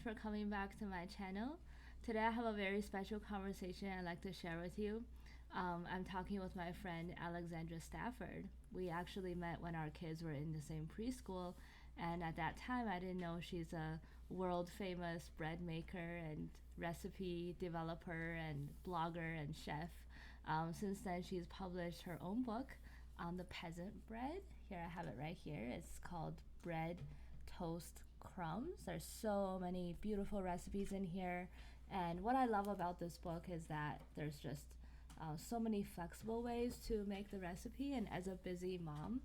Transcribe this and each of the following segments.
much for coming back to my channel. Today I have a very special conversation I'd like to share with you. I'm talking with my friend Alexandra Stafford. We actually met when our kids were in the same preschool, and at that time I didn't know she's a world famous bread maker and recipe developer and blogger and chef. Since then, she's published her own book on the peasant bread. Here I have it right here. It's called Bread Toast Crumbs. There's so many beautiful recipes in here. And what I love about this book is that there's just so many flexible ways to make the recipe. And as a busy mom,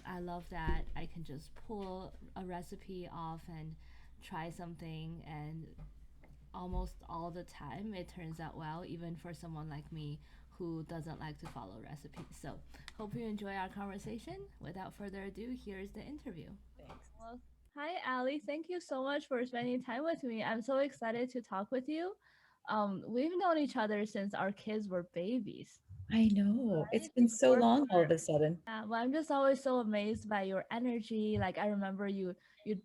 I love that I can just pull a recipe off and try something, and almost all the time it turns out well, even for someone like me who doesn't like to follow recipes. So, hope you enjoy our conversation. Without further ado, here's the interview. Thanks. Well, hi, Ali. Thank you so much for spending time with me. I'm so excited to talk with you. We've known each other since our kids were babies, I know. It's right? been so Before long all of a sudden. well, I'm just always so amazed by your energy. Like I remember you'd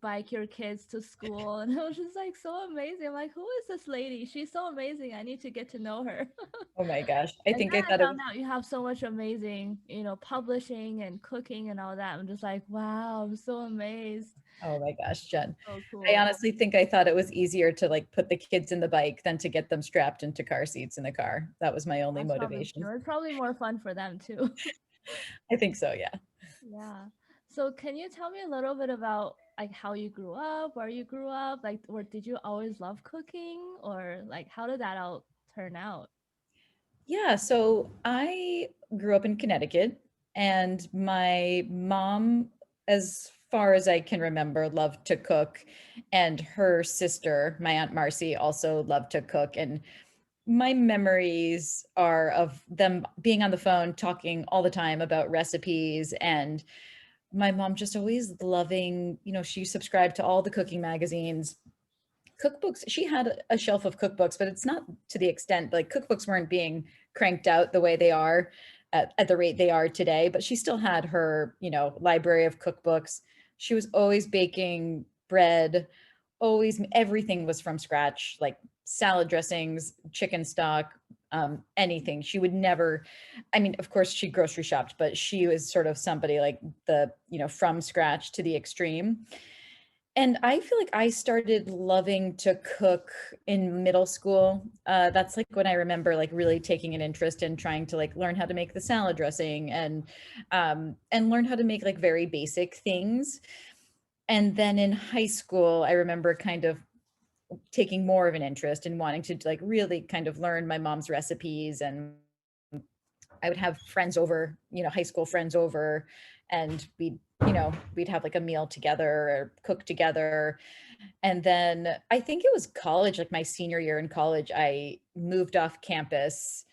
bike your kids to school, and it was just like so amazing. I'm like, who is this lady? She's so amazing. I need to get to know her. Oh my gosh. I And think then I I thought it was, found out you have so much amazing, publishing and cooking and all that. I'm just like, wow, I'm so amazed. oh my gosh, Jen. So I cool. honestly think I thought it was easier to like put the kids in the bike than to get them strapped into car seats in the car. That was my only That's probably motivation. true. It's probably more fun for them too. I think so, yeah. Yeah. So can you tell me a little bit about like how you grew up, where you grew up, like, or did you always love cooking, or like how did that all turn out? Yeah, so I grew up in Connecticut, and my mom, as far as I can remember, loved to cook, and her sister, my Aunt Marcy, also loved to cook. And my memories are of them being on the phone talking all the time about recipes, and my mom just always loving, she subscribed to all the cooking magazines, cookbooks. She had a shelf of cookbooks, but it's not to the extent, like, cookbooks weren't being cranked out the way they are at the rate they are today, but she still had her, library of cookbooks. She was always baking bread, always, everything was from scratch, like salad dressings, chicken stock, anything. She would never, I mean, of course she grocery shopped, but she was sort of somebody like the, from scratch to the extreme. And I feel like I started loving to cook in middle school. That's like when I remember like really taking an interest in trying to like learn how to make the salad dressing, and learn how to make like very basic things. And then in high school, I remember kind of taking more of an interest in wanting to like really kind of learn my mom's recipes. And I would have friends over, high school friends over, and we'd have like a meal together or cook together. And then I think it was college, like my senior year in college, I moved off campus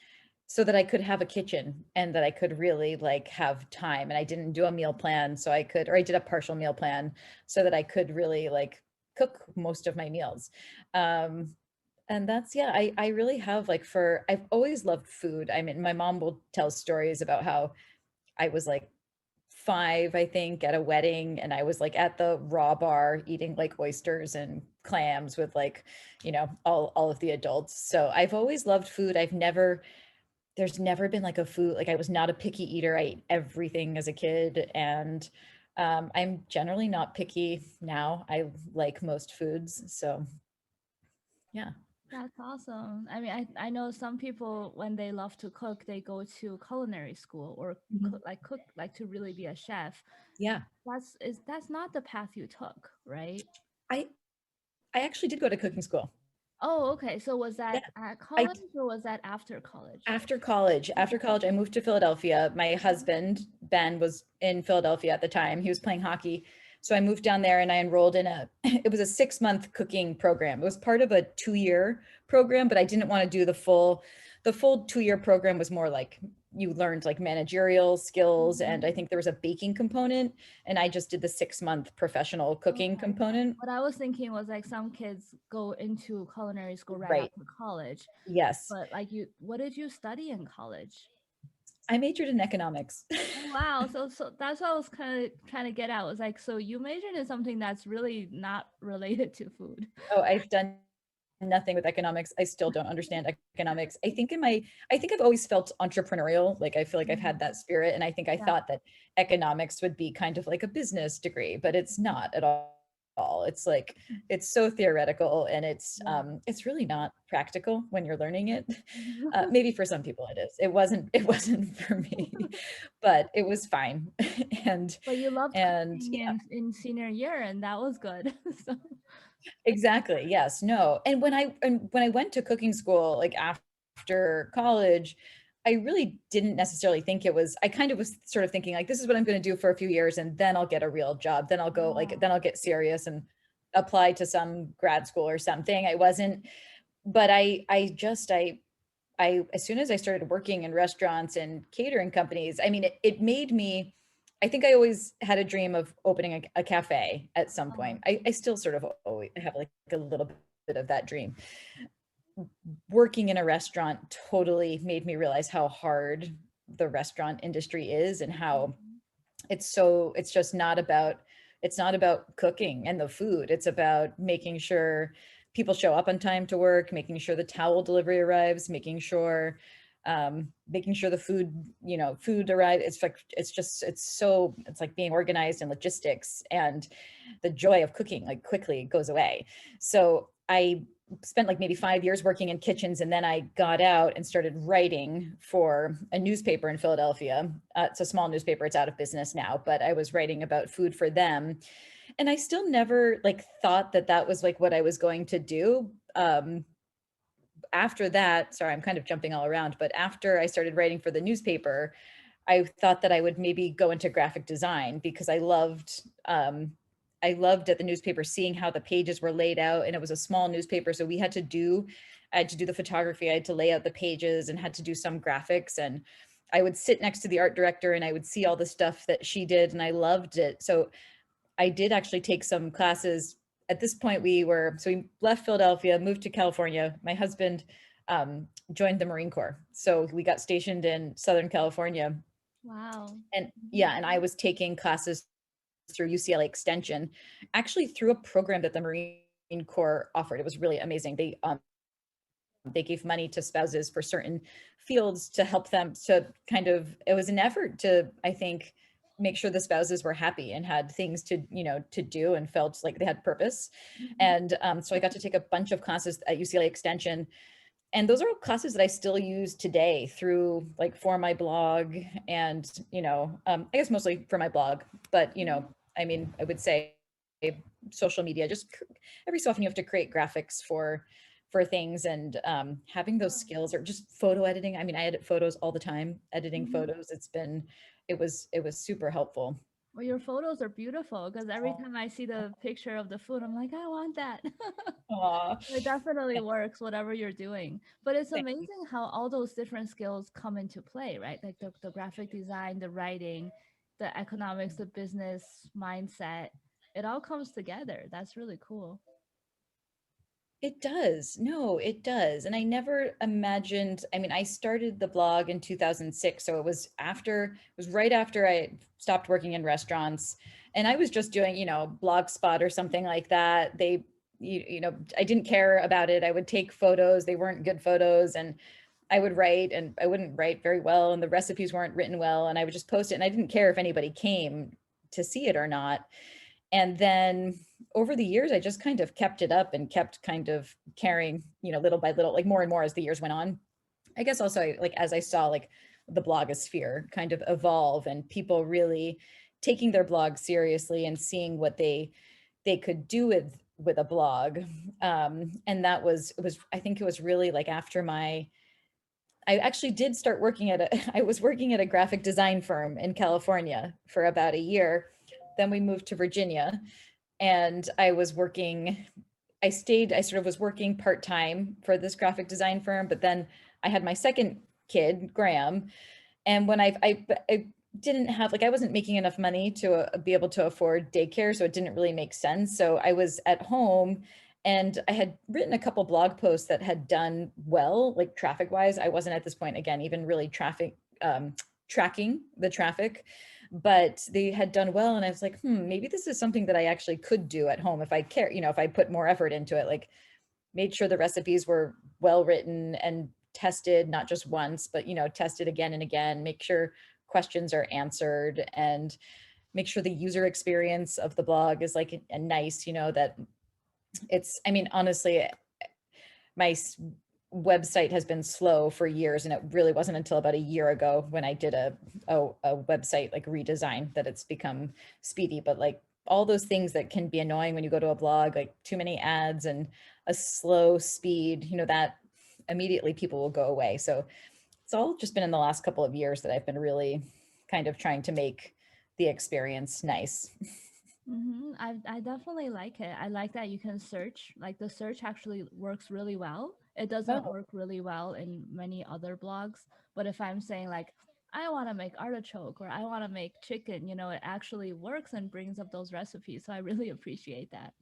so that I could have a kitchen and that I could really like have time. And I didn't do a meal plan so I could, or I did a partial meal plan so that I could really like cook most of my meals. Um, and that's, yeah, I really have like I've always loved food. I mean, my mom will tell stories about how I was like 5, I think, at a wedding, and I was like at the raw bar eating like oysters and clams with like, all of the adults. So I've always loved food. There's never been like a food, like I was not a picky eater. I ate everything as a kid, and I'm generally not picky now. I like most foods. So yeah. That's awesome. I mean, I know some people when they love to cook, they go to culinary school or Mhm. cook like to really be a chef. Yeah. That's not the path you took, right? I I actually did go to cooking school. Oh, okay. So was Yeah. that at I college or was that after college? After college, I moved to Philadelphia. My husband, Ben, was in Philadelphia at the time. He was playing hockey. So I moved down there and I enrolled in it was a 6-month cooking program. It was part of a 2-year program, but I didn't want to do the full 2-year program. Was more like you learned like managerial skills. And Mhm. I think there was a baking component. And I just did the 6-month professional cooking Okay. component. What I was thinking was like some kids go into culinary school right Right. after college, Yes. but like what did you study in college? I majored in economics. Oh wow. So that's what I was kind of trying to get at. Was like, so you majored in something that's really not related to food. Oh, I've done nothing with economics. I still don't understand economics. I think I've always felt entrepreneurial. Like I feel like I've had Mhm. that spirit. And I think I Yeah. thought that economics would be kind of like a business degree, but it's not at all. It's like it's so theoretical and Yeah. it's really not practical when you're learning it. Maybe for some people it is. It wasn't for me, but it was fine. and But you loved and cooking in senior year, and that was good. So Exactly. Yes. No. And when I went to cooking school, like after college, I really didn't necessarily think it was, I kind of was sort of thinking like, this is what I'm going to do for a few years and then I'll get a real job. Then I'll go like, oh, then I'll get serious and apply to some grad school or something. I wasn't, but as soon as I started working in restaurants and catering companies, I mean, it made me, I think I always had a dream of opening a cafe at some oh, point. I still sort of always have like a little bit of that dream. Working in a restaurant totally made me realize how hard the restaurant industry is and how mhm. it's just not about it's not about cooking and the food. It's about making sure people show up on time to work, making sure the towel delivery arrives, making sure the food arrives. It's like it's like being organized in logistics, and the joy of cooking like quickly goes away. So I spent like maybe 5 years working in kitchens, and then I got out and started writing for a newspaper in Philadelphia. It's a small newspaper, it's out of business now, but I was writing about food for them. And I still never like thought that that was like what I was going to do. After that, sorry, I'm kind of jumping all around, but after I started writing for the newspaper, I thought that I would maybe go into graphic design because I loved at the newspaper seeing how the pages were laid out, and it was a small newspaper, so I had to do the photography, I had to lay out the pages and had to do some graphics, and I would sit next to the art director and I would see all the stuff that she did and I loved it. So I did actually take some classes. At this point, we left Philadelphia, moved to California. My husband joined the Marine Corps. So we got stationed in Southern California. Wow. And Mhm. yeah, and I was taking classes through UCLA Extension, actually through a program that the Marine Corps offered. It was really amazing. They gave money to spouses for certain fields to help them to kind of, it was an effort to, I think, make sure the spouses were happy and had things to do and felt like they had purpose. Mhm. And so I got to take a bunch of classes at UCLA Extension, and those are all classes that I still use today through like for my blog and I guess mostly for my blog, but Mhm. I mean, I would say social media, every so often you have to create graphics for things, and having those Oh. skills, or just photo editing. I mean, I edit photos all the time, editing Mhm. photos. It was super helpful. Well, your photos are beautiful because every time I see the picture of the food, I'm like, I want that. Aw, It definitely works, whatever you're doing. But it's thank amazing how all those different skills come into play, right? Like the graphic design, the writing, the economics, the business mindset. It all comes together. That's really cool. It does. No, it does. And I never imagined, I mean, I started the blog in 2006, so it was right after I stopped working in restaurants, and I was just doing, Blogspot or something like that. I didn't care about it. I would take photos, they weren't good photos, and I would write and I wouldn't write very well, and the recipes weren't written well, and I would just post it, and I didn't care if anybody came to see it or not. And then over the years, I just kind of kept it up and kept kind of carrying, little by little, like more and more as the years went on. I guess also like as I saw like the blogosphere kind of evolve and people really taking their blog seriously and seeing what they could do with a blog. And I think it was really like after I actually did start working I was working at a graphic design firm in California for about a year. Then we moved to Virginia, and I sort of was working part-time for this graphic design firm, but then I had my second kid, Graham. And when I didn't have, like, I wasn't making enough money to be able to afford daycare, so it didn't really make sense. So I was at home, and I had written a couple blog posts that had done well, like traffic wise. I wasn't at this point, again, even really tracking the traffic, but they had done well. And I was like, maybe this is something that I actually could do at home if I care, if I put more effort into it, like made sure the recipes were well written and tested, not just once, but, tested again and again, make sure questions are answered and make sure the user experience of the blog is like a nice, that I mean, honestly, my website has been slow for years, and it really wasn't until about a year ago when I did a website like redesign that it's become speedy. But like all those things that can be annoying when you go to a blog, like too many ads and a slow speed, that immediately people will go away. So it's all just been in the last couple of years that I've been really kind of trying to make the experience nice. I definitely like it. I like that you can search. Like the search actually works really well. It doesn't Oh, work really well in many other blogs. But if I'm saying like I want to make artichoke or I want to make chicken, it actually works and brings up those recipes. So I really appreciate that.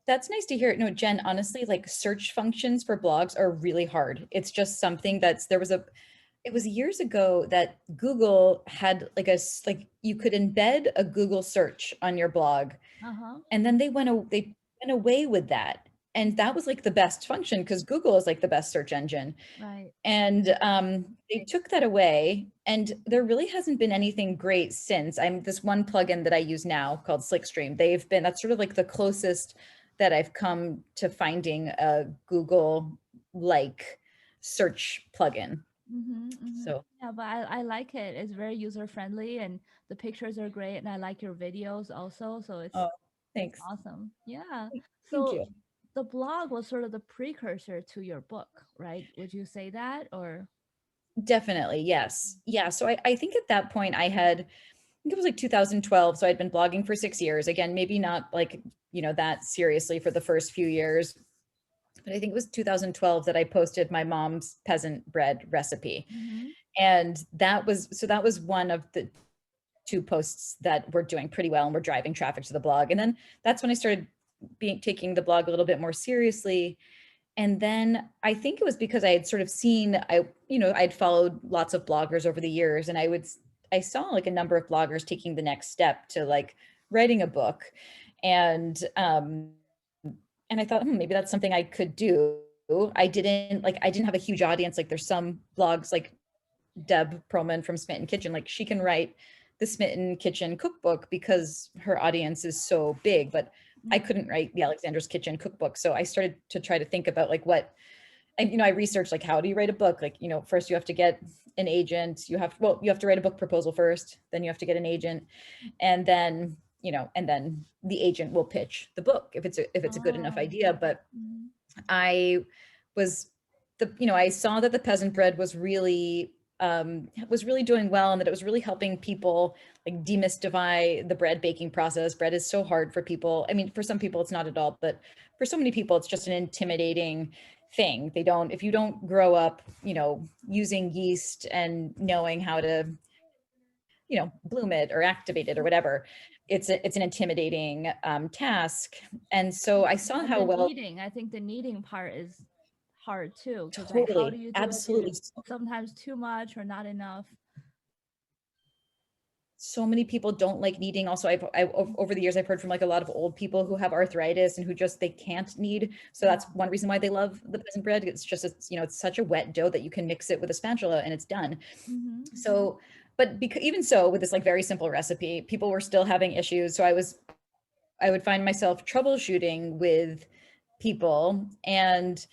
that's nice to hear. No, Jen, honestly, like search functions for blogs are really hard. It's just something it was years ago that Google had like like you could embed a Google search on your blog, Uh huh. and then they went away with that. And that was like the best function because Google is like the best search engine. Right. And they took that away, and there really hasn't been anything great since. I'm this one plugin that I use now called Slickstream. That's sort of like the closest that I've come to finding a Google like search plugin. So, Yeah, but I like it. It's very user friendly and the pictures are great and I like your videos also. So oh, it's thanks. awesome. Yeah. Thank So you. the blog was sort of the precursor to your book, right? Would you say that or? Definitely, yes. Yeah. So I think at that point I think it was like 2012. So I'd been blogging for 6 years. Again, maybe not like, that seriously for the first few years, but I think it was 2012 that I posted my mom's peasant bread recipe. Mm-hmm. And that was one of the two posts that were doing pretty well and were driving traffic to the blog. And then that's when I started taking the blog a little bit more seriously. And then I think it was because I had sort of seen, I'd followed lots of bloggers over the years, and I saw like a number of bloggers taking the next step to like writing a book. And and I thought, maybe that's something I could do. I didn't have a huge audience. Like there's some blogs like Deb Perlman from Smitten Kitchen, like she can write the Smitten Kitchen cookbook because her audience is so big, but I Mm-hmm. couldn't write the Alexandra's Kitchen cookbook. So I started to try to think about like I researched like how do you write a book? Like, first you have to get an agent, you have to write a book proposal first, then you have to get an agent, and then, and then the agent will pitch the book if it's a good enough Oh. idea. But Mm-hmm. I was I saw that the peasant bread was really doing well, and that it was really helping people like demystify the bread baking process. Bread is so hard for people. I mean, for some people it's not at all, but for so many people it's just an intimidating thing. If you don't grow up, using yeast and knowing how to, bloom it or activate it or whatever, it's an intimidating task. And so I saw And how the well. kneading, I think the kneading part is hard too, because like how do Totally, you do it? absolutely. Sometimes too much or not enough. So many people don't like kneading. Also, over the years I've heard from like a lot of old people who have arthritis and who just they can't knead. So Yeah. that's one reason why they love the peasant bread. It's such a wet dough that you can mix it with a spatula and it's done. Mm-hmm. So, but because even so, with this like very simple recipe, people were still having issues. So I would find myself troubleshooting with people, and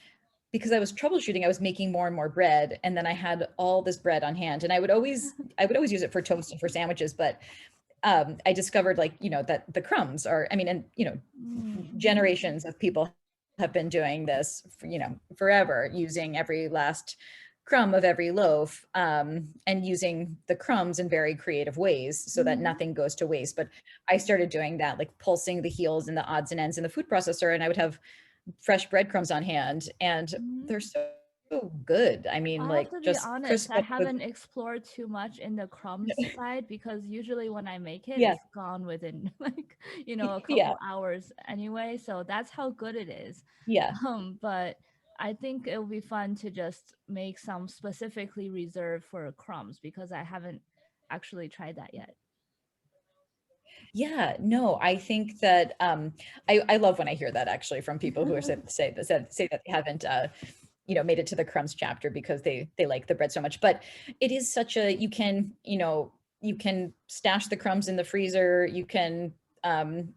because I was troubleshooting, I was making more and more bread, and then I had all this bread on hand, and I would always use it for toast and for sandwiches. But I discovered like that the crumbs are, I mean, and Mm-hmm. generations of people have been doing this for, forever, using every last crumb of every loaf, and using the crumbs in very creative ways so that Mm-hmm. nothing goes to waste. But I started doing that, like pulsing the heels and the odds and ends in the food processor, and I would have fresh breadcrumbs on hand, and Mm-hmm. they're so good. I mean, I have like to be just honest, crisp I up with, haven't explored too much in the crumbs side because usually when I make it, yeah, it's gone within like, a yeah, couple hours anyway. So that's how good it is. yeah. But I think it would be fun to just make some specifically reserved for crumbs because I haven't actually tried that yet. Yeah, no, I think that I love when I hear that actually from people who are say that they haven't made it to the crumbs chapter because they like the bread so much. But it is such a you can stash the crumbs in the freezer, you can and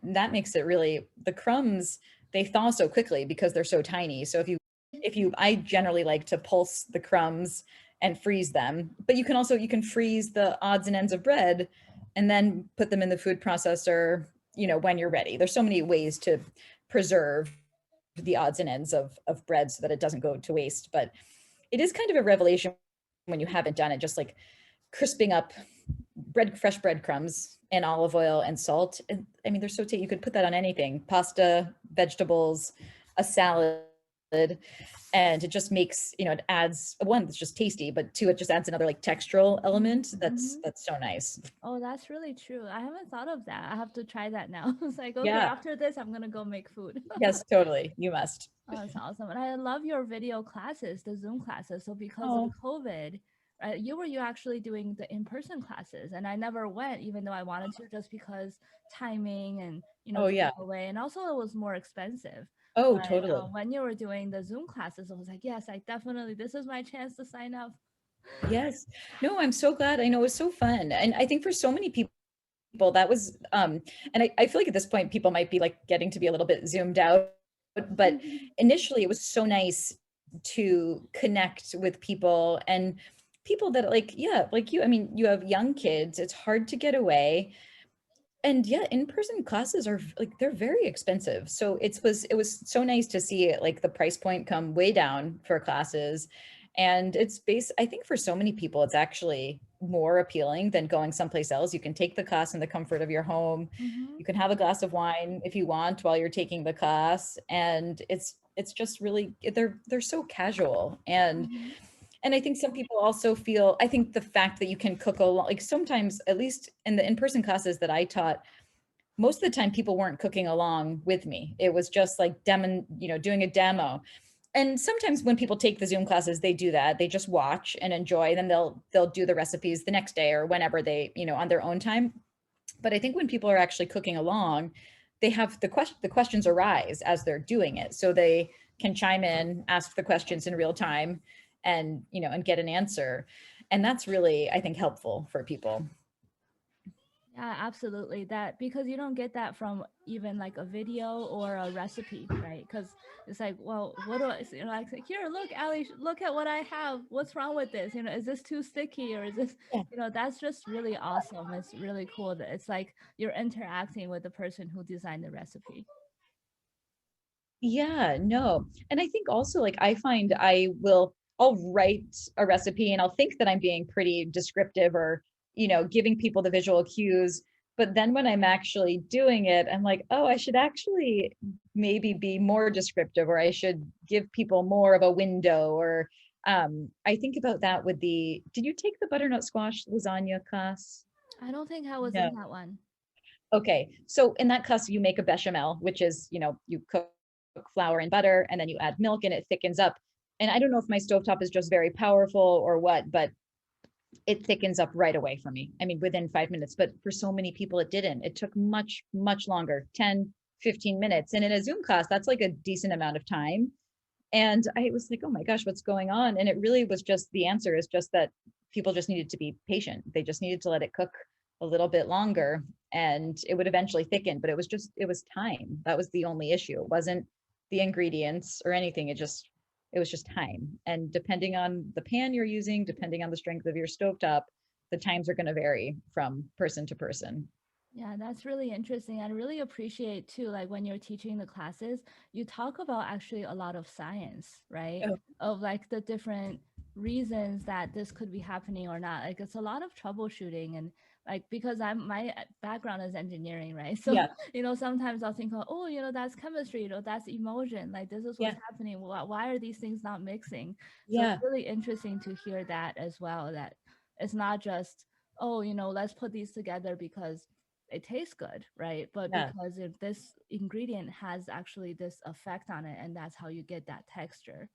that makes it really the crumbs they thaw so quickly because they're so tiny. So if you I generally like to pulse the crumbs and freeze them, but you can freeze the odds and ends of bread and then put them in the food processor, when you're ready. There's so many ways to preserve the odds and ends of bread so that it doesn't go to waste. But it is kind of a revelation when you haven't done it, just like crisping up fresh breadcrumbs and olive oil and salt. And I mean, they're so tasty. You could put that on anything, pasta, vegetables, a salad. And it just makes, it adds one, it's just tasty, but two, it just adds another like textural element. Mm-hmm. That's so nice. Oh, that's really true. I haven't thought of that. I have to try that now. It's like, okay, Yeah. after this, I'm gonna go make food. Yes, totally. You must. Oh, that's awesome. And I love your video classes, the Zoom classes. So because of Oh, COVID, you actually doing the in-person classes, and I never went, even though I wanted to, just because timing and oh being yeah. away, and also it was more expensive. Oh, But totally. when you were doing the Zoom classes, I was like, yes, I definitely, this is my chance to sign up. Yes. No, I'm so glad. I know it was so fun. And I think for so many people that was and I feel like at this point people might be like getting to be a little bit zoomed out. But initially it was so nice to connect with people and people that like, yeah, like you. I mean, you have young kids, it's hard to get away. And yeah, in-person classes are like they're very expensive. So it was so nice to see it like the price point come way down for classes. And I think for so many people it's actually more appealing than going someplace else. You can take the class in the comfort of your home. Mm-hmm. You can have a glass of wine if you want while you're taking the class. And it's just really they're so casual. Mm-hmm. And I think some people also feel, I think the fact that you can cook a lot, like sometimes, at least in the in-person classes that I taught, most of the time people weren't cooking along with me. It was just like doing a demo. And sometimes when people take the Zoom classes, they do that. They just watch and enjoy, and then they'll do the recipes the next day or whenever they, on their own time. But I think when people are actually cooking along, they have the questions arise as they're doing it. So they can chime in, ask the questions in real time and, and get an answer. And that's really, I think, helpful for people. Yeah, absolutely. That because you don't get that from even like a video or a recipe, right? Because it's like, well, what do I, like, here, look, Ali, look at what I have. What's wrong with this? Is this too sticky or is this, Yeah. that's just really awesome. It's really cool that it's like you're interacting with the person who designed the recipe. Yeah, no. And I think also like I find I'll write a recipe and I'll think that I'm being pretty descriptive or, giving people the visual cues. But then when I'm actually doing it, I'm like, oh, I should actually maybe be more descriptive, or I should give people more of a window. Or I think about that with did you take the butternut squash lasagna class? I don't think I was No. in that one. Okay. So in that class, you make a bechamel, which is, you cook flour and butter and then you add milk and it thickens up. And I don't know if my stovetop is just very powerful or what, but it thickens up right away for me. I mean, within 5 minutes. But for so many people, it didn't. It took much, much longer, 10, 15 minutes. And in a Zoom class, that's like a decent amount of time. And I was like, oh my gosh, what's going on? And it really was just the answer is just that people just needed to be patient. They just needed to let it cook a little bit longer and it would eventually thicken. But it was time. That was the only issue. It wasn't the ingredients or anything. It was just time. And depending on the pan you're using, depending on the strength of your stovetop, the times are going to vary from person to person. Yeah, that's really interesting. I really appreciate too, like when you're teaching the classes, you talk about actually a lot of science, right? Oh, Of like the different reasons that this could be happening or not. Like it's a lot of troubleshooting and like because my background is engineering, right? So, yeah, sometimes I'll think, oh, that's chemistry, that's emotion. Like this is what's yeah, happening. Why are these things not mixing? So it's yeah. really interesting to hear that as well, that it's not just, oh, let's put these together because it tastes good, right? But Yeah. because if this ingredient has actually this effect on it, and that's how you get that texture.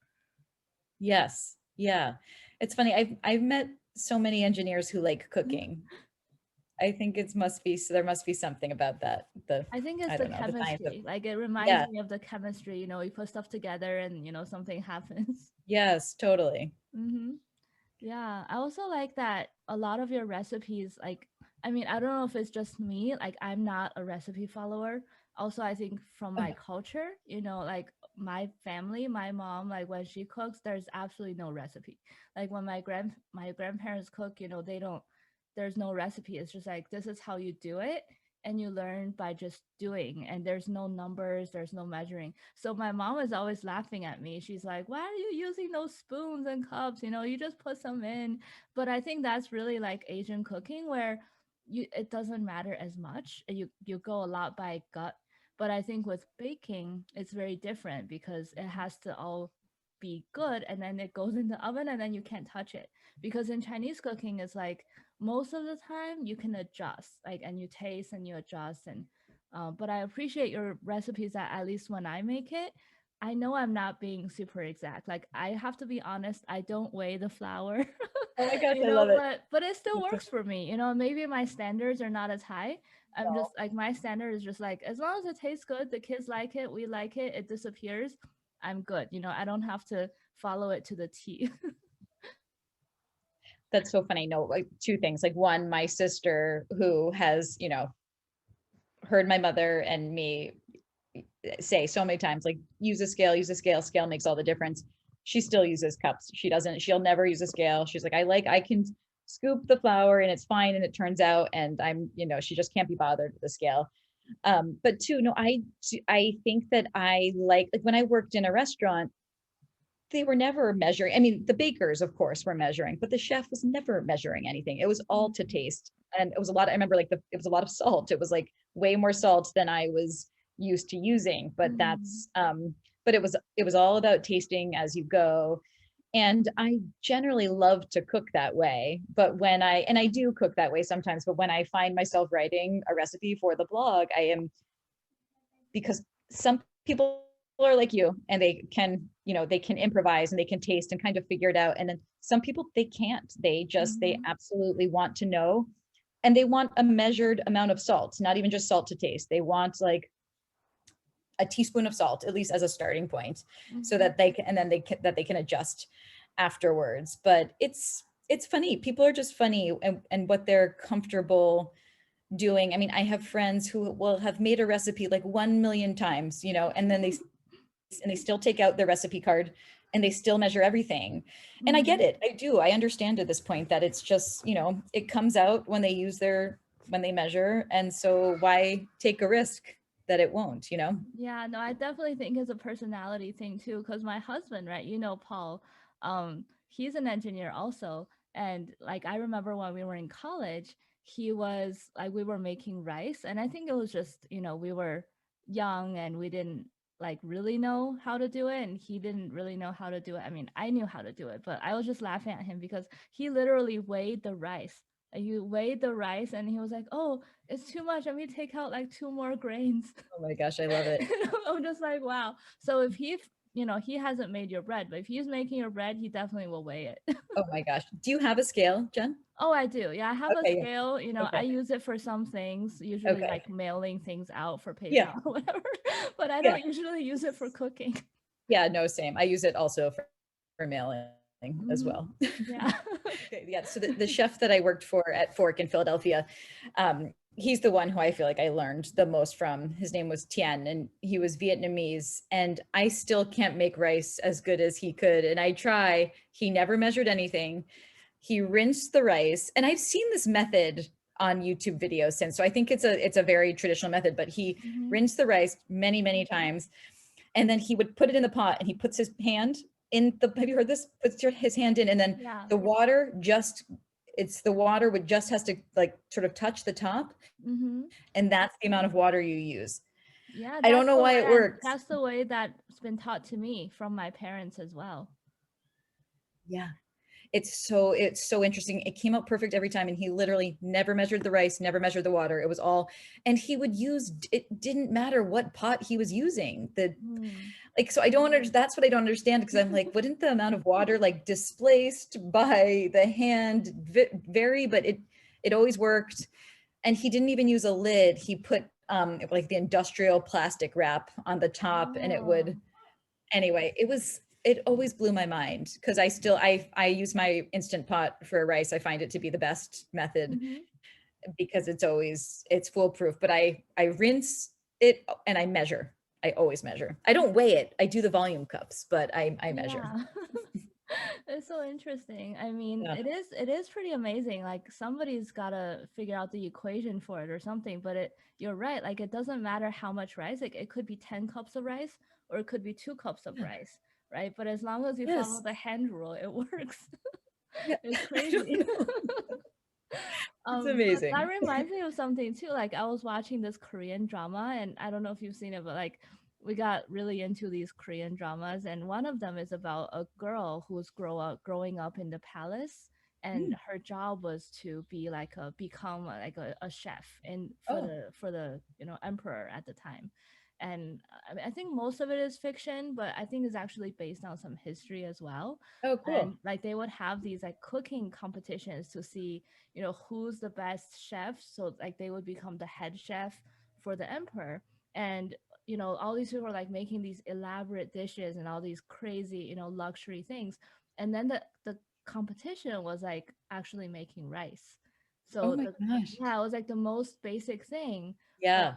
Yes. Yeah. It's funny. I've met so many engineers who like cooking. I think it must be, so there must be something about that. I think it's I the don't know, the science of, chemistry. Like it reminds yeah. me of the chemistry, you put stuff together and something happens. Yes, totally. Mm-hmm. Yeah, I also like that a lot of your recipes, like, I mean, I don't know if it's just me, like, I'm not a recipe follower. Also, I think from my Okay. culture, like my family, my mom, like when she cooks, there's absolutely no recipe. Like when my grandparents cook, they don't, there's no recipe. It's just like this is how you do it, and you learn by just doing, and there's no numbers, there's no measuring. So my mom is always laughing at me. She's like, why are you using those spoons and cups, you just put some in. But I think that's really like Asian cooking, where it doesn't matter as much. You go a lot by gut. But I think with baking it's very different, because it has to all be good, and then it goes in the oven, and then you can't touch it. Because in Chinese cooking, it's like most of the time you can adjust, like, and you taste and you adjust. And but I appreciate your recipes, that at least when I make it, I know I'm not being super exact. Like, I have to be honest, I don't weigh the flour. Oh my gosh, I love it. But it still works for me. Maybe my standards are not as high. I'm just like, my standard is just like, as long as it tastes good, the kids like it, we like it, it disappears, I'm good. I don't have to follow it to the T. That's so funny. No, like two things. Like one, my sister who has, heard my mother and me say so many times, like use a scale, scale makes all the difference. She still uses cups. She'll never use a scale. She's like, I can scoop the flour and it's fine and it turns out, and she just can't be bothered with the scale. But two, no, I think that I like when I worked in a restaurant, they were never measuring. I mean, the bakers, of course, were measuring, but the chef was never measuring anything. It was all to taste. And it was a lot, I remember like it was a lot of salt. It was like way more salt than I was used to using. But Mhm. but it was all about tasting as you go. And I generally love to cook that way. But and I do cook that way sometimes, but when I find myself writing a recipe for the blog, I am, because some people are like you and they can improvise and they can taste and kind of figure it out, and then some people, they can't, they Mhm. absolutely want to know, and they want a measured amount of salt, not even just salt to taste. They want like a teaspoon of salt at least as a starting point, so Mhm. that they can, and then that they can adjust afterwards. But it's funny, people are just funny, and what they're comfortable doing. I mean, I have friends who will have made a recipe like 1 million times, and then they still take out their recipe card and they still measure everything. And I get Mhm. it. I understand at this point that it's just, it comes out when when they measure. And so why take a risk that it won't? Yeah, no, I definitely think it's a personality thing too. Cause my husband, right, Paul, he's an engineer also. And like, I remember when we were in college, he was like, we were making rice. And I think it was just, we were young and we didn't like really know how to do it. And he didn't really know how to do it. I mean, I knew how to do it, but I was just laughing at him because he literally weighed the rice. Like, you weighed the rice and he was like, oh, it's too much. Let me take out like two more grains. Oh my gosh, I love it. I'm just like, wow. So if he hasn't made your bread, but if he's making your bread, he definitely will weigh it. Oh my gosh. Do you have a scale, Jen? Oh, I do. Yeah, I have a Okay, scale. yeah. I Okay. use it for some things, usually Okay. like mailing things out for Yeah. PayPal or whatever, but I Yeah. don't usually use it for cooking. Yeah, no, same. I use it also for mailing as Hmm. well. Yeah. Okay, yeah. So the chef that I worked for at Fork in Philadelphia, he's the one who I feel like I learned the most from. His name was Thien, and he was Vietnamese. And I still can't make rice as good as he could. And I try. He never measured anything. He rinsed the rice, and I've seen this method on YouTube videos since. So I think it's a very traditional method. But he Hmm. rinsed the rice many times, and then he would put it in the pot, and he puts his hand in the, have you heard this, puts his hand in, and then Yeah. the water just, it's the water would just has to like sort of touch the top, Hmm. and that's the amount of water you use. Yeah, I don't that's know the why way, it and works. that's the way that's been taught to me from my parents as well. Yeah. it's so interesting. It came out perfect every time, and he literally never measured the rice, never measured the water. It was all, and he would use, it didn't matter what pot he was using. Mm. Like, so I don't understand. That's what I don't understand, because I'm like, wouldn't the amount of water like displaced by the hand vary? But it always worked. And he didn't even use a lid. He put like the industrial plastic wrap on the top, and it Oh. would, anyway, it always blew my mind, because I use my Instant Pot for rice. I find it to be the best method, Hmm. because it's foolproof. But I rinse it, and I measure. I always measure. I don't weigh it. I do the volume cups, but I measure. Yeah. It's so interesting. I mean, Yeah. it is pretty amazing. Like somebody's got to figure out the equation for it or something, but you're right. Like it doesn't matter how much rice. Like it could be 10 cups of rice or it could be 2 cups of Yeah. rice, right? But as long as you follow Yes. the hand rule, it works. Yeah. It's I don't crazy. know. It's But that amazing. reminds me of something too. Like I was watching this Korean drama, and I don't know if you've seen it, but like we got really into these Korean dramas, and one of them is about a girl who's growing up in the palace, and Mm. her job was to be like a chef in Oh, for the emperor at the time. And I mean, I think most of it is fiction, but I think it's actually based on some history as well. oh, And cool. like they would have these like cooking competitions to see who's the best chef, so like they would become the head chef for the emperor. And all these people are like making these elaborate dishes and all these crazy luxury things. And then the competition was like actually making rice. Oh So my the gosh. yeah, it was like the most basic thing. but Yeah.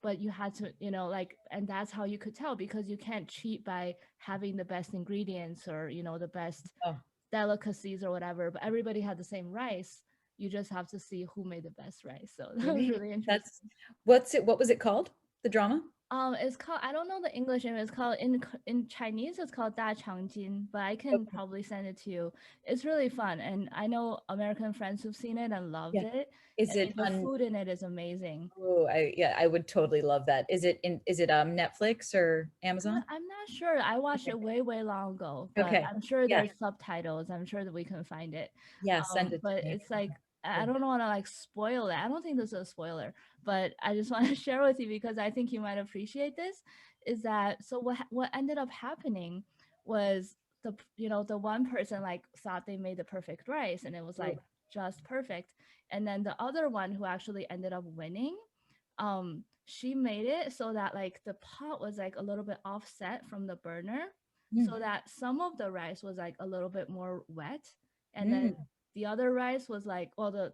but you had to like, and that's how you could tell, because you can't cheat by having the best ingredients or the best Oh, delicacies or whatever, but everybody had the same rice. You just have to see who made the best rice. So that was great. really interesting. That's what was it called? The drama? It's called, I don't know the English name. It's called in Chinese. It's called Da Changjin, but I can Okay. probably send it to you. It's really fun, and I know American friends who've seen it and loved Yeah. it. Is And it the on, food in it is amazing. oh, I would totally love that. Is it Netflix or Amazon? I'm not sure. I watched Okay. it way, way long ago, but Okay. I'm sure Yeah. there's subtitles. I'm sure that we can find it. Yeah, send it to But me. it's like I Yeah. don't want to like spoil it. I don't think this is a spoiler, but I just want to share with you because I think you might appreciate this. Is that so? What ended up happening was the one person like thought they made the perfect rice and it was Ooh. like just perfect, and then the other one who actually ended up winning, she made it so that like the pot was like a little bit offset from the burner, Mm, so that some of the rice was like a little bit more wet, and then mm, the other rice was like, well, the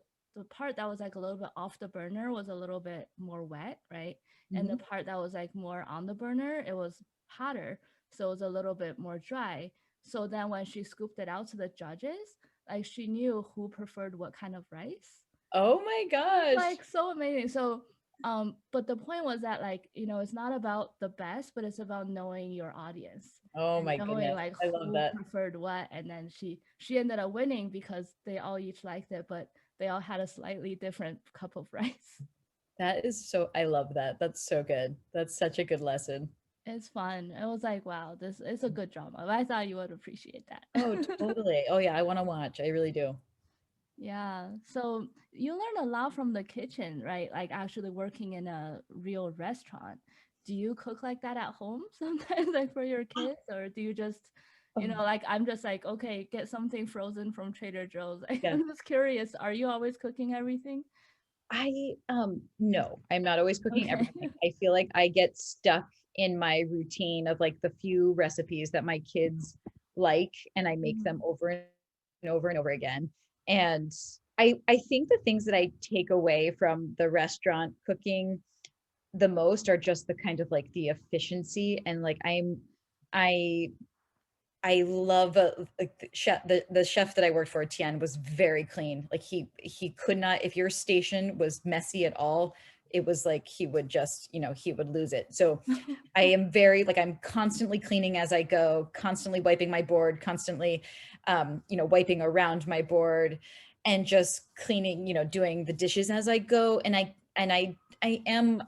part that was like a little bit off the burner was a little bit more wet, right? And the mhm. part that was like more on the burner, it was hotter, so it was a little bit more dry. So then when she scooped it out to the judges, like she knew who preferred what kind of rice. Oh my It's gosh. like so amazing. So, but the point was that like, it's not about the best, but it's about knowing your audience Oh and my knowing goodness. like I love who that. preferred what. And then she ended up winning because they all each liked it, but they all had a slightly different cup of rice. That is so, I love that. That's so good. That's such a good lesson. It's fun. It was like, wow, this is a good drama. I thought you would appreciate that. Oh, totally. Oh yeah, I want to watch. I really do. Yeah. So you learn a lot from the kitchen, right? Like actually working in a real restaurant. Do you cook like that at home sometimes, like for your kids? Or do you just, Oh, like I'm just like, okay, get something frozen from Trader Joe's. yeah. I'm just curious. Are you always cooking everything? No, I'm not always cooking Okay. everything. I feel like I get stuck in my routine of like the few recipes that my kids like, and I make them Mhm. over and over and over again. And I think the things that I take away from the restaurant cooking the most are just the kind of like the efficiency, and like I I love like the chef that I worked for, Tien, was very clean. Like he could not, if your station was messy at all, it was like he would just, he would lose it. So I am very like, I'm constantly cleaning as I go, constantly wiping my board, constantly wiping around my board, and just cleaning, doing the dishes as I go. And I am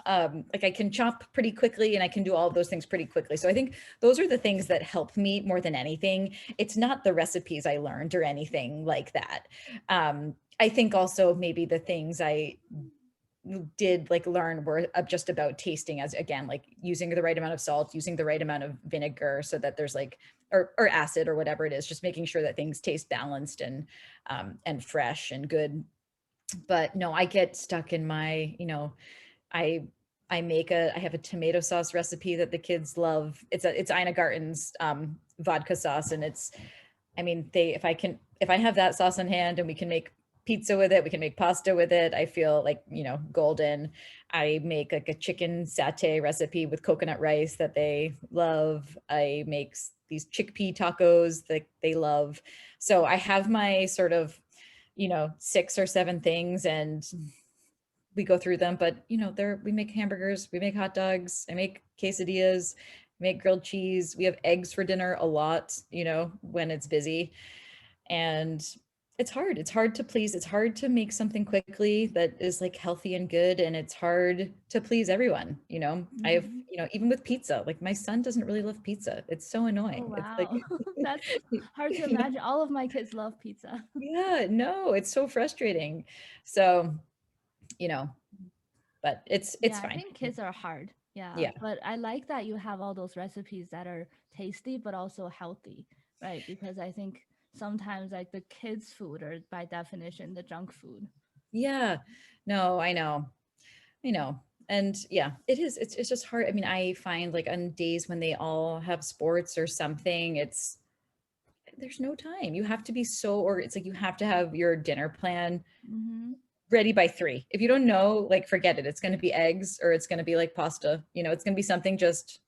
like I can chop pretty quickly and I can do all of those things pretty quickly. So I think those are the things that help me more than anything. It's not the recipes I learned or anything like that. I think also maybe the things I did like learn were just about tasting, as again, like using the right amount of salt, using the right amount of vinegar so that there's like or acid or whatever it is, just making sure that things taste balanced and fresh and good. But no, I get stuck in my, I I have a tomato sauce recipe that the kids love. It's Ina Garten's vodka sauce, and it's, I mean, if I have that sauce on hand and we can make pizza with it, we can make pasta with it, I feel like, golden. I make like a chicken satay recipe with coconut rice that they love. I make these chickpea tacos that they love. So I have my sort of, six or seven things, and we go through them. But we make hamburgers, we make hot dogs, I make quesadillas, make grilled cheese, we have eggs for dinner a lot, when it's busy. And it's hard to please, it's hard to make something quickly that is like healthy and good, and it's hard to please everyone. I have, Hmm. even with pizza, like my son doesn't really love pizza. It's so Oh annoying. It's like wow, that's hard to you know imagine. All of my kids love pizza. yeah, no, it's so frustrating. So, you know but it's Yeah, I fine. think kids are hard. Yeah, Yeah. but I like that you have all those recipes that are tasty but also healthy, right? Because I think sometimes like the kids' food are by definition the junk food. Yeah. No, I know. I know. And yeah, it's just hard. I mean, I find like on days when they all have sports or something, there's no time. You have to be so, or it's like you have to have your dinner plan Mm-hmm. ready by 3. If you don't know, like forget it. It's going to be eggs or it's going to be like pasta. It's going to be something just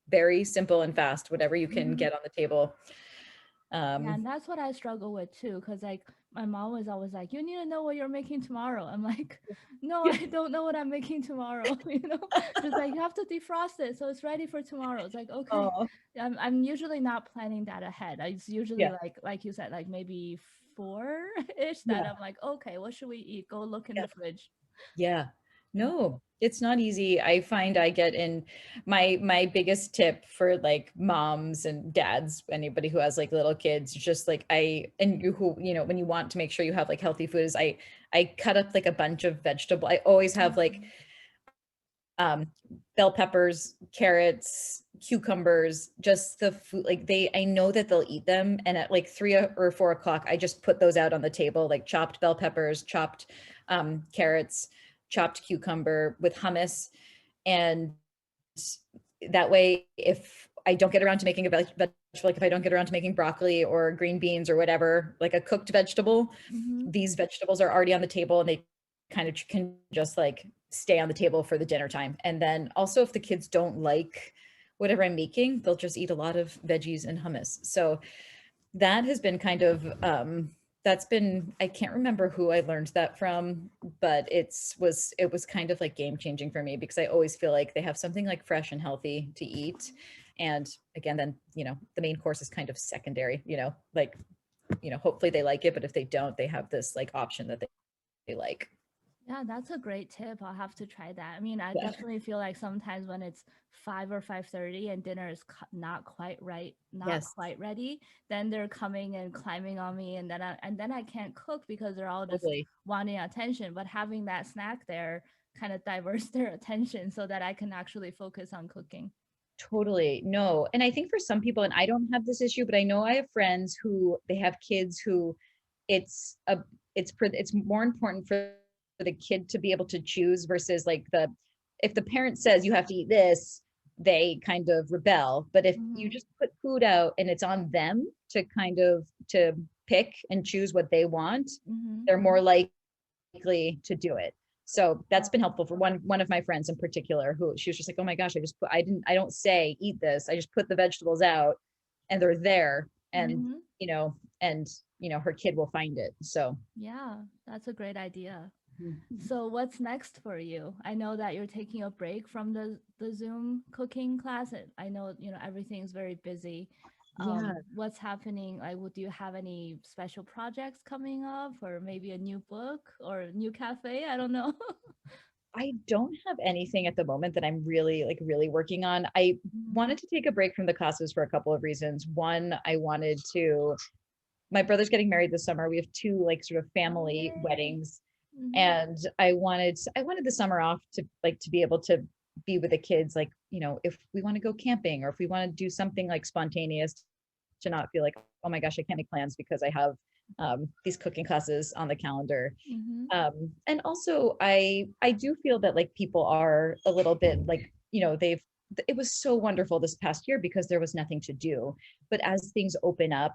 very simple and fast, whatever you can Mm-hmm. get on the table. Yeah, Um, and that's what I struggle with too, because like my mom was always like, "You need to know what you're making tomorrow." I'm like, "No, yeah. I don't know what I'm making tomorrow." She's like, "You have to defrost it so it's ready for tomorrow." It's like, okay, Oh, I'm usually not planning that ahead. It's usually yeah. like you said, like maybe 4-ish that Yeah. I'm like, okay, what should we eat? Go look in Yeah. the fridge. Yeah. Yeah. No, it's not easy. I find I get in my biggest tip for like moms and dads, anybody who has like little kids, just like and you who, when you want to make sure you have like healthy food, is I cut up like a bunch of vegetable. I always have like Mhm. um bell peppers, carrots, cucumbers, just the food, like I know that they'll eat them, and at like 3 or 4 o'clock I just put those out on the table, like chopped bell peppers, chopped carrots, chopped cucumber with hummus. And that way, if I don't get around to making a vegetable, like if I don't get around to making broccoli or green beans or whatever, like a cooked vegetable, Mhm. these vegetables are already on the table, and they kind of can just like stay on the table for the dinner time. And then also, if the kids don't like whatever I'm making, they'll just eat a lot of veggies and hummus. So that has been kind of that's been, I can't remember who I learned that from, but it was kind of like game changing for me, because I always feel like they have something like fresh and healthy to eat. And again, then the main course is kind of secondary, like hopefully they like it, but if they don't, they have this like option that they like. Yeah, that's a great tip. I'll have to try that. I mean, I Yeah. definitely feel like sometimes when it's 5 or 5:30 and dinner is not quite right, not Yes, quite ready, then they're coming and climbing on me, and then I can't cook because they're all just totally. wanting attention. But having that snack there kind of diverts their attention so that I can actually focus on cooking. Totally. No. And I think for some people, and I don't have this issue, but I know I have friends who they have kids who it's a it's more important for the kid to be able to choose versus like if the parent says you have to eat this, they kind of rebel. But if you Mm-hmm. just put food out and it's on them to kind of to pick and choose what they want, Mm-hmm. they're more likely to do it. So that's been helpful for one of my friends in particular, who she was just like, oh my gosh, I don't say eat this. I just put the vegetables out and they're there, and Mm-hmm. you know, and her kid will find it. So Yeah, that's a great idea. Mhm. So what's next for you? I know that you're taking a break from the Zoom cooking class. I know, everything's very busy. Yeah, What's happening? Like, do you have any special projects coming up, or maybe a new book or a new cafe? I don't know. I don't have anything at the moment that I'm really like really working on. I Mhm. wanted to take a break from the classes for a couple of reasons. One, I wanted to my brother's getting married this summer. We have two like sort of Oh, family yay. weddings, Hmm. and I wanted the summer off to like to be able to be with the kids, like, if we want to go camping or if we want to do something like spontaneous, to not feel like, oh my gosh, I can't make plans because I have these cooking classes on the calendar. Hmm. And also I do feel that like people are a little bit like, it was so wonderful this past year because there was nothing to do. But as things open up,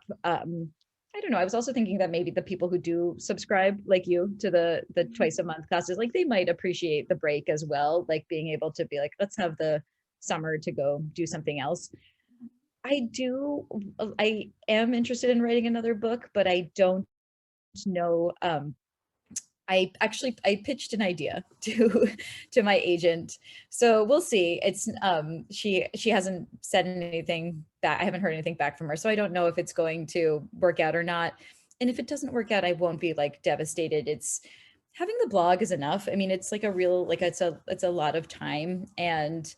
I don't know. I was also thinking that maybe the people who do subscribe like you to the twice a month classes, like they might appreciate the break as well, like being able to be like, let's have the summer to go do something else. I am interested in writing another book, but I don't know. I pitched an idea to to my agent. So we'll see. It's she hasn't said anything back. I haven't heard anything back from her. So I don't know if it's going to work out or not. And if it doesn't work out, I won't be like devastated. It's having the blog is enough. I mean, it's like a real like it's a lot of time, and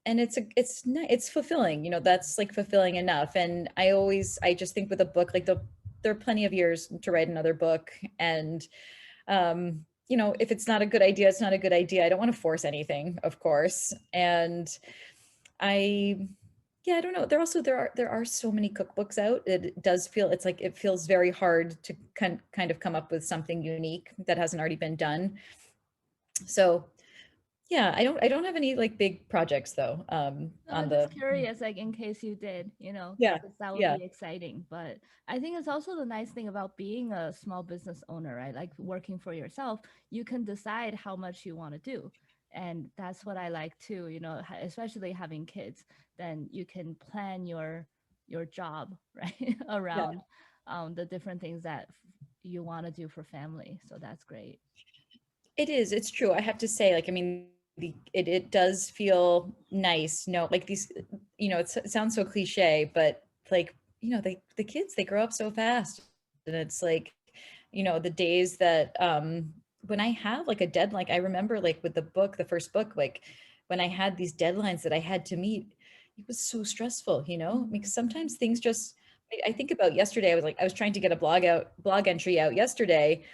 it's fulfilling. That's like fulfilling enough. And I just think with a book like there are plenty of years to write another book, and if it's not a good idea, it's not a good idea. I don't want to force anything, of course. And I yeah, I don't know. There are so many cookbooks out. It does feel it's like it feels very hard to kind of come up with something unique that hasn't already been done. So yeah, I don't have any like big projects though. No, On I'm just the curious, like in case you did, yeah, because that would yeah, be exciting. But I think it's also the nice thing about being a small business owner, right? Like working for yourself, you can decide how much you want to do. And that's what I like too, especially having kids, then you can plan your job, right? yeah. Around the different things that you want to do for family. So that's great. It is. It's true. I have to say, like, I mean, it does feel nice. No, like these, it sounds so cliche, but like, the kids, they grow up so fast. And it's like, the days that when I have like a deadline, I remember like with the book, the first book, like when I had these deadlines that I had to meet, it was so stressful, Mhm. because sometimes things just I think about yesterday, I was trying to get a blog entry out yesterday,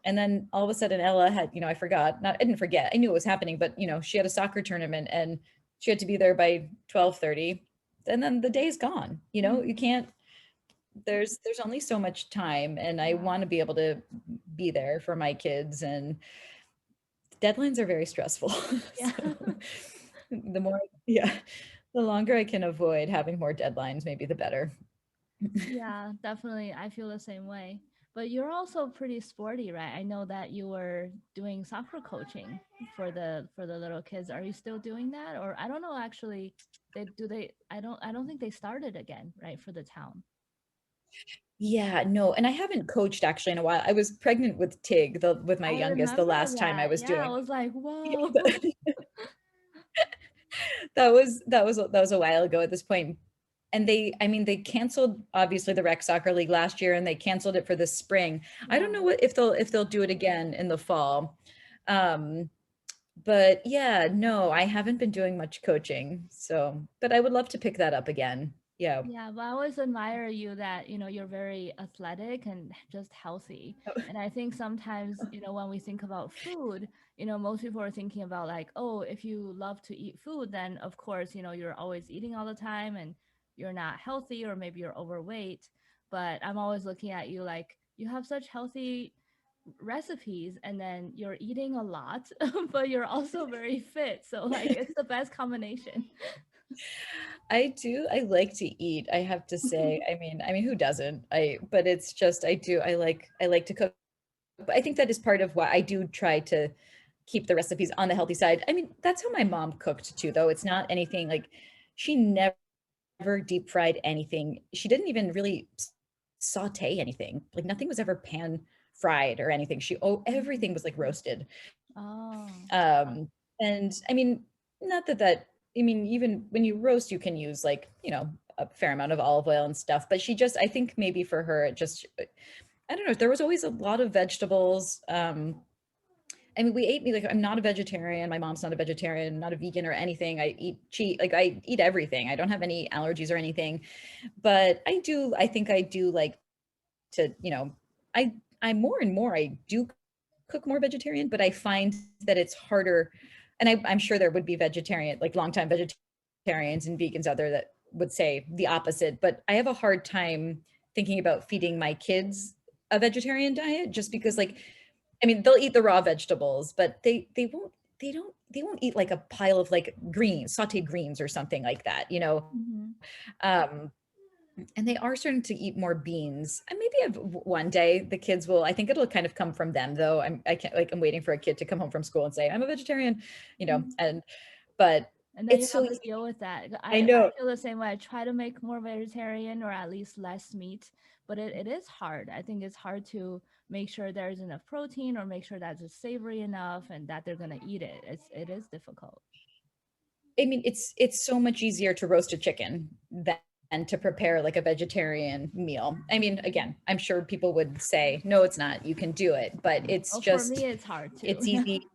and then all of a sudden Ella had, I forgot, not, I didn't forget. I knew it was happening, but she had a soccer tournament and she had to be there by 12:30. And then the day's gone. You Mhm. can't, there's only so much time, and I Yeah. want to be able to be there for my kids, and deadlines are very stressful. Yeah. So the more, yeah, the longer I can avoid having more deadlines, maybe the better. Yeah, definitely. I feel the same way. But you're also pretty sporty, right? I know that you were doing soccer coaching for the little kids. Are you still doing that? Or I don't know actually. They I don't think they started again, right, for the town. Yeah, no, and I haven't coached actually in a while. I was pregnant with Tig, with my I youngest, the remember last time I that. was Yeah, I doing. was like, Yeah, whoa. that was a while ago at this point. And I mean, they canceled obviously the rec soccer league last year, and they canceled it for the spring. I Yeah. don't know if they'll do it again in the fall. Um, but yeah, no, I haven't been doing much coaching. So, but I would love to pick that up again. Yeah. Yeah, but I always admire you that, you're very athletic and just healthy. And I think sometimes, when we think about food, most people are thinking about like, oh, if you love to eat food, then of course, you're always eating all the time and you're not healthy or maybe you're overweight. But I'm always looking at you like you have such healthy recipes and then you're eating a lot, but you're also very fit. So like it's the best combination. I do. I like to eat, I have to say. I mean, who doesn't? But it's just, I like to cook. But I think that is part of why I do try to keep the recipes on the healthy side. I mean, that's how my mom cooked too, though. It's not anything like she never deep fried anything. She didn't even really saute anything. Like nothing was ever pan fried or anything. Everything was like roasted. Oh. Um, and I mean, not that I mean, even when you roast, you can use like, a fair amount of olive oil and stuff. But I think maybe for her, it just, I don't know, there was always a lot of vegetables. I mean, we ate me like I'm not a vegetarian. My mom's not a vegetarian, not a vegan or anything. I eat like I eat everything. I don't have any allergies or anything. But I think I do like to, I more and more I do cook more vegetarian, but I find that it's harder. And I'm sure there would be vegetarian, like longtime vegetarians and vegans out there that would say the opposite, but I have a hard time thinking about feeding my kids a vegetarian diet just because like I mean, they'll eat the raw vegetables, but they won't eat like a pile of like greens, sauteed greens or something like that, you know. Mm-hmm. Um, and they are starting to eat more beans. And maybe one day the kids will, I think it'll kind of come from them though. I can't like I'm waiting for a kid to come home from school and say, I'm a vegetarian, Mm-hmm. and but And then you it's so have to easy. deal with that. I I know. feel the same way. I try to make more vegetarian or at least less meat, but it is hard. I think it's hard to make sure there's enough protein or make sure that it's savory enough and that they're gonna eat it. It is difficult. I mean, it's so much easier to roast a chicken than to prepare like a vegetarian meal. I mean, again, I'm sure people would say, no, it's not. You can do it, but it's Well, for just me, it's hard too. it's easy.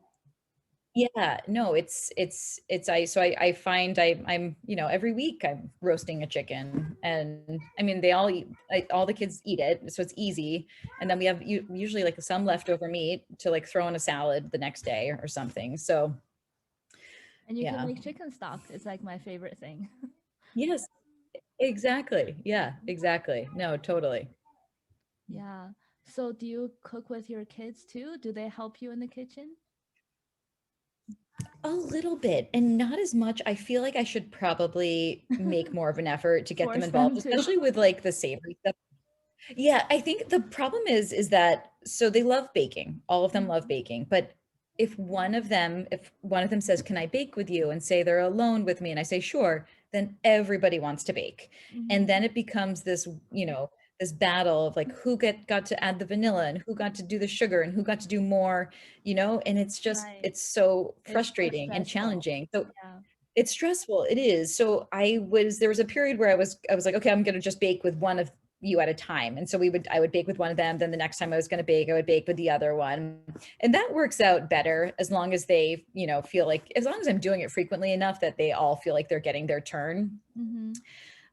Yeah, no, I find I'm, every week I'm roasting a chicken and I mean they all eat all the kids eat it, so it's easy. And then we have usually like some leftover meat to like throw in a salad the next day or something. So, And you can yeah. make chicken stock. It's like my favorite thing. Yes, exactly. Yeah, exactly. No, totally. Yeah. So do you cook with your kids too? Do they help you in the kitchen? A little bit, and not as much. I feel like I should probably make more of an effort to get them Force them involved, to. especially with like the savory stuff. Yeah, I think the problem is that so they love baking. All of them love Mhm. baking, but if one of them says, "Can I bake with you?" and say they're alone with me and I say, "Sure," then everybody wants to bake. And Mhm. then it becomes this battle of like who got to add the vanilla and who got to do the sugar and who got to do more, and Right. it's so It's so frustrating and stressful. challenging. So Yeah. it's stressful. It is. So there was a period where I was like, okay, I'm going to just bake with one of you at a time. And so I would bake with one of them. Then the next time I was going to bake, I would bake with the other one. And that works out better as long as they, feel like, as long as I'm doing it frequently enough that they all feel like they're getting their turn. Mhm.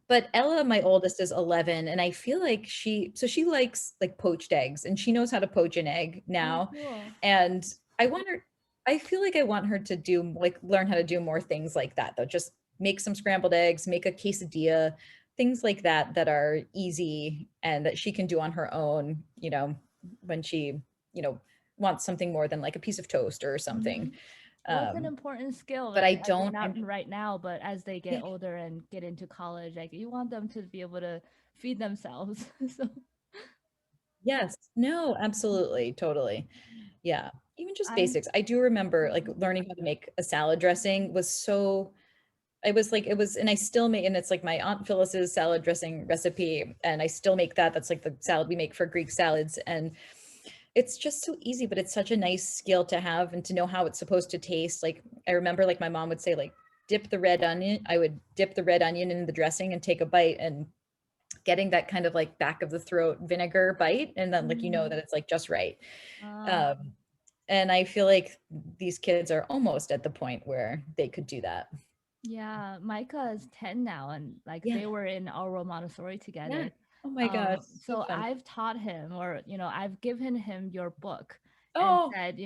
But Ella, my oldest, is 11, and I feel like she likes like poached eggs, and she knows how to poach an egg Oh, now. cool. And I want her, I feel like I want her to do like learn how to do more things like that, though. Just make some scrambled eggs, make a quesadilla, things like that that are easy and that she can do on her own, when she, you know, wants something more than like a piece of toast or something. Mhm. Well, it's an Um, important skill, but I right? I mean, don't, not I'm, right now, but as they yeah, get older and get into college, like you want them to be able to feed themselves. So yes, no, absolutely, totally. Yeah, even just I'm. basics. I do remember like Mhm. learning how to make a salad dressing was so it was and I still make and it's like my Aunt Phyllis's salad dressing recipe and I still make that. That's like the salad we make for Greek salads and it's just so easy, but it's such a nice skill to have and to know how it's supposed to taste. Like I remember like my mom would say like dip the red onion. I would dip the red onion in the dressing and take a bite and getting that kind of like back of the throat vinegar bite and then like Mhm. that it's like just right. Uh, Um, and I feel like these kids are almost at the point where they could do that. yeah, Micah is 10 now, and like Yeah. they were in Auro Montessori Yeah. together. Oh my gosh. So So fun. I've taught him, or I've given him your book, and Oh, said,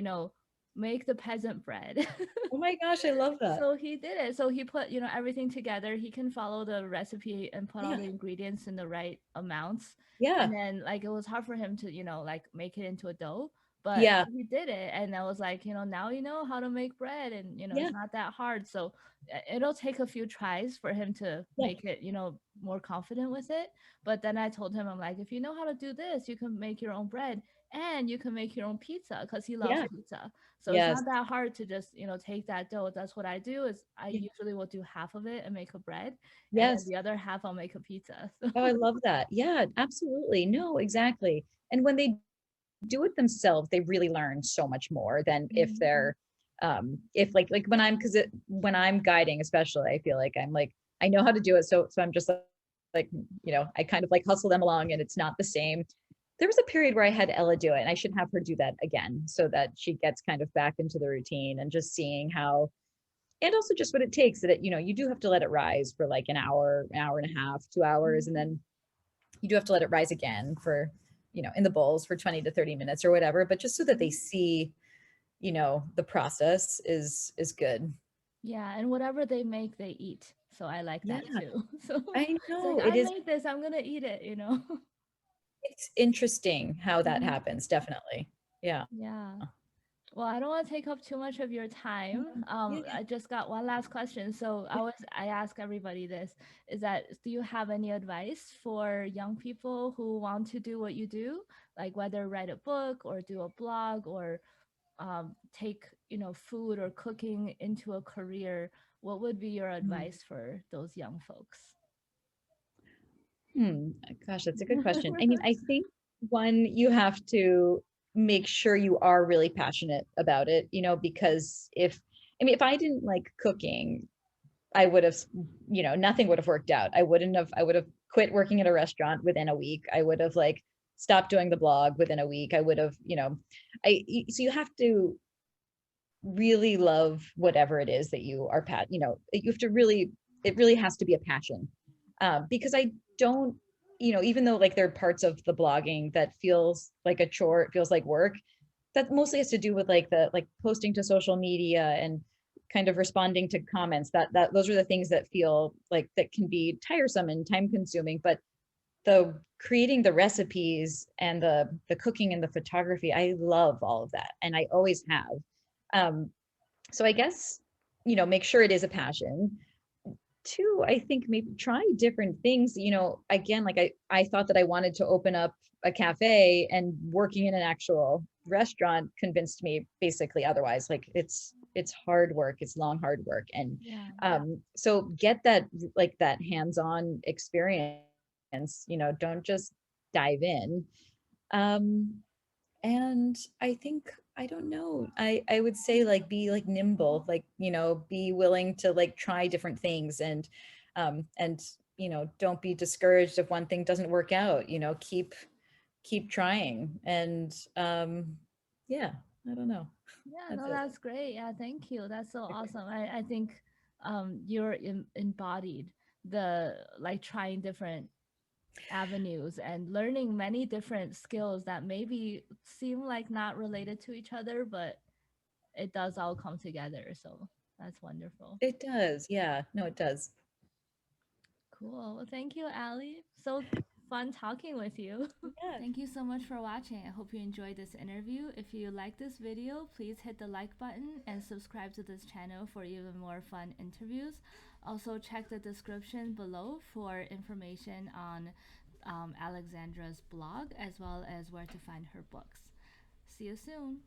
make the peasant bread. oh my gosh, I love that. So he did it. So he put, everything together. He can follow the recipe and put all Yeah. the ingredients in the right amounts. And Yeah. then like it was hard for him to, like make it into a dough, but Yeah. he did it. And I was like, now you know how to make bread and Yeah. it's not that hard. So it'll take a few tries for him to Yeah. make it, more confident with it. But then I told him, I'm like, if you know how to do this, you can make your own bread and you can make your own pizza because he loves Yeah. pizza. So it's Yes. not that hard to just, take that dough. That's what I do is I Yeah. usually will do half of it and make a bread, and then Yes. the other half I'll make a pizza. So Oh, I love that. Yeah, absolutely. No, exactly. And when they do it themselves, they really learn so much more than if Mhm. they're if like when when I'm guiding especially, I feel like I'm like I know how to do it. So I'm just like, I kind of like hustle them along and it's not the same. there was a period where I had Ella do it, and I should have her do that again so that she gets kind of back into the routine and just seeing how, and also just what it takes that, you do have to let it rise for like an hour and a half, 2 hours, and Mhm. then you do have to let it rise again for, in the bowls for 20 to 30 minutes or whatever, but just so that they Mhm. see, the process is good. Yeah, and whatever they make, they eat. So I like Yeah, that too. So I it's like know it I is. made this, I'm gonna eat it. It's interesting how that Mhm. happens, definitely. Yeah. Yeah. Well, I don't want to take up too much of your time. Yeah, yeah. I just got one last question. So I ask everybody this, is that do you have any advice for young people who want to do what you do, like whether write a book or do a blog or take, food or cooking into a career? What would be your Hmm. advice for those young folks? Hmm. Gosh, that's a good question. I mean, I think one, you have to make sure you are really passionate about it, because if I didn't like cooking, I would have, nothing would have worked out. I would have quit working at a restaurant within a week. I would have like stopped doing the blog within a week. I would have, so you have to really love whatever it is that you are you have to really, it really has to be a passion. Because I don't, even though like there are parts of the blogging that feels like a chore, it feels like work, that mostly has to do with like the like posting to social media and kind of responding to comments, that those are the things that feel like that can be tiresome and time consuming. But the creating the recipes and the cooking and the photography, I love all of that, and I always have. um so I guess, make sure it is a passion. Two, I think maybe try different things. Again, like I thought that I wanted to open up a cafe, and working in an actual restaurant convinced me basically otherwise. Like it's hard work, it's long, hard work. And Yeah. so get that, like that hands-on experience, don't just dive in. Um, and I think, I don't know, I would say like be like nimble, like, be willing to like try different things, and don't be discouraged if one thing doesn't work out, keep trying. And yeah, I don't know. Yeah, That's no, it. that's great. Yeah, thank you. That's so awesome. I think you're embodied the like trying different avenues and learning many different skills that maybe seem like not related to each other, but it does all come together. So that's wonderful. It does, yeah, no, it does. Cool. Well, thank you, Ali. So fun talking with you. Yeah. Thank you so much for watching. I hope you enjoyed this interview. If you like this video, please hit the like button and subscribe to this channel for even more fun interviews. Also, check the description below for information on Alexandra's blog as well as where to find her books. See you soon.